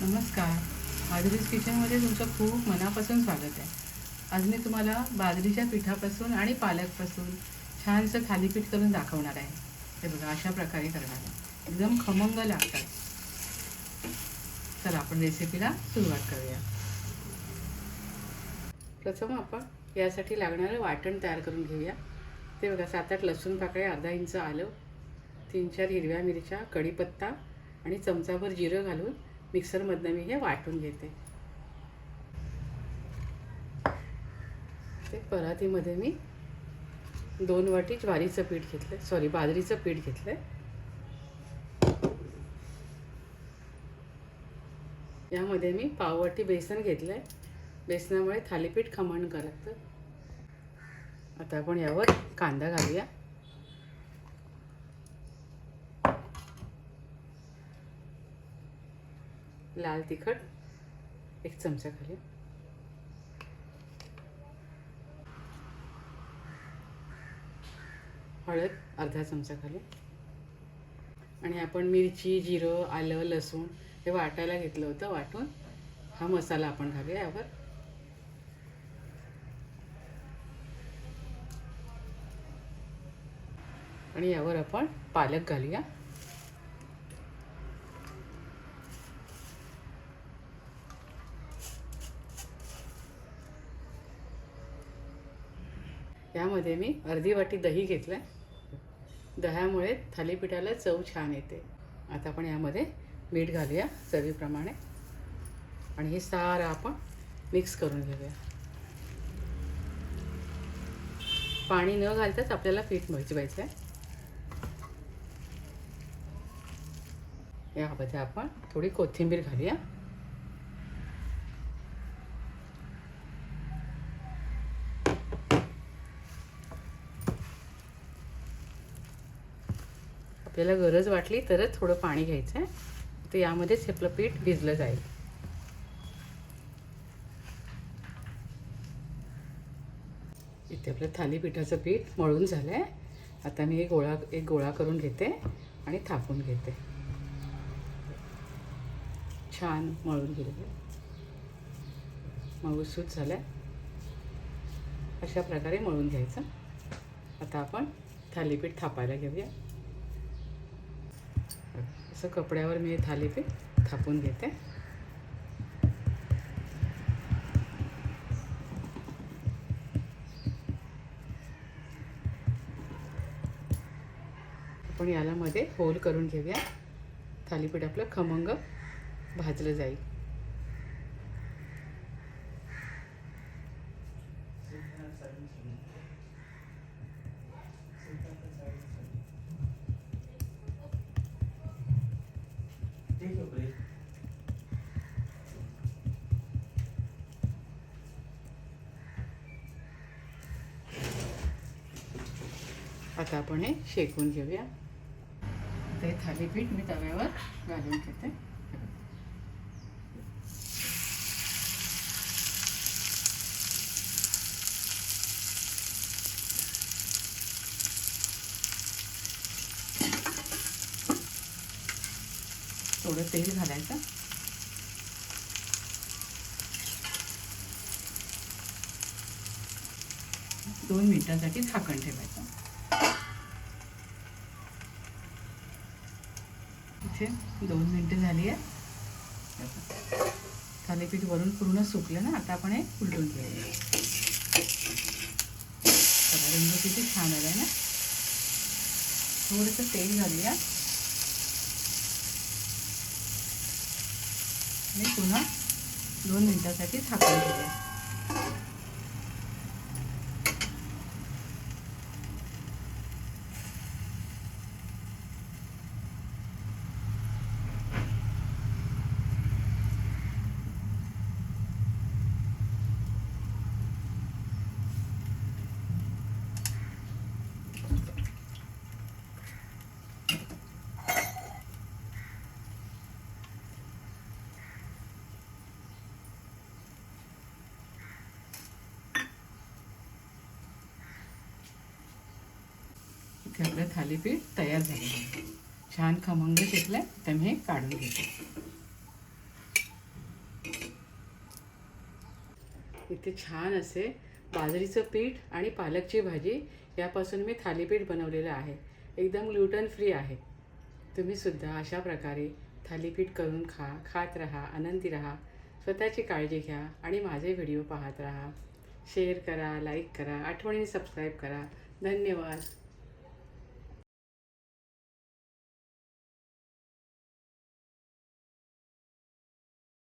नमस्कार. माधुरीज किचनमध्ये तुमचं खूप मनापासून स्वागत आहे. आज मी तुम्हाला बाजरीच्या पिठापासून आणि पालकपासून छानसं थालीपीठ करून दाखवणार आहे. हे बघा, अशा प्रकारे करणार आहे. एकदम खमंग लागतात. चला आपण रेसिपीला सुरुवात करूया. प्रथम आपण यासाठी लागणारं वाटण तयार करून घेऊया. ते बघा, 7-8 लसूण पाकळ्या, अर्धा इंच आलं, 3-4 हिरव्या मिरच्या, कढीपत्ता आणि चमचाभर जिरं घालून मिक्सरमधनं मी हे वाटून घेते. ते परातीमध्ये मी 2 वाटी ज्वारीचं पीठ घेतलं, बाजरीचं पीठ घेतलं. यामध्ये मी पाव वाटी बेसन घेतलं आहे. बेसनामुळे थालीपीठ खमंग लागतं. आता आपण यावर कांदा घालूया. लाल तिखट 1 चमचा घालूया. हळद अर्धा चमचा घालूया. आणि आपण मिरची, जिरं, आलं, लसूण हे वाटायला घेतलं होतं. वाटून हा मसाला आपण घालूया यावर. आणि यावर आपण पालक घालूया. यामध्ये मी अर्धी वाटी दही घेतलं आहे. दह्यामुळे थालीपीठाला चव छान येते. आता आपण यामध्ये मीठ घालूया चवीप्रमाणे आणि हे सारं आपण मिक्स करून घेऊया. पाणी न घालताच आपल्याला पीठ मळवायचं आहे. यामध्ये आपण थोडी कोथिंबीर घालूया. आपल्याला गरज वाटली तरच थोडं पाणी घ्यायचं आहे. तर यामध्येच आपलं पीठ भिजलं जाईल. इथे आपलं थालीपीठाचं पीठ मळून झालं आहे. आता मी एक गोळा करून घेते आणि थापून घेते. छान मळून घेते. मऊसूत झालं आहे. अशा प्रकारे मळून घ्यायचं. आता आपण थालीपीठ थापायला घेऊया. असं कपड्यावर मी थालीपीठ थापून घेते. आपण याला मध्ये होल करून घेऊया. थालीपीठ आपलं खमंग भाजलं जाईल. आता आपण हे शेकून घेऊया. ते थालीपीठ मी तव्यावर घालून घेते. थोडं तेल घालायचं. दोन मिनिटांसाठी झाकण ठेवायचं. इथे 2 मिनिटं झाली आहे. थालीपीठ वरून पूर्ण सुकलं ना. आता आपण हे उलटून घेऊया. रंग किती छान आला ना. थोडंसं तेल घालूया आणि पुन्हा 2 मिनिटांसाठी झाकण ठेवूया. इथे आपलं थालीपीठ तयार झालेलं आहे. छान खमंग शेकलं. तर मी हे काढून घेते. इथे छान असे बाजरीचं पीठ आणि पालकची भाजी यापासून मी थालीपीठ बनवलेलं आहे. एकदम ग्लुटन फ्री आहे. तुम्हीसुद्धा अशा प्रकारे थालीपीठ करून खात राहा, आनंदी राहा. स्वतःची काळजी घ्या आणि माझे व्हिडिओ पाहत राहा. शेअर करा, लाईक करा, आठवणीने सबस्क्राईब करा. धन्यवाद.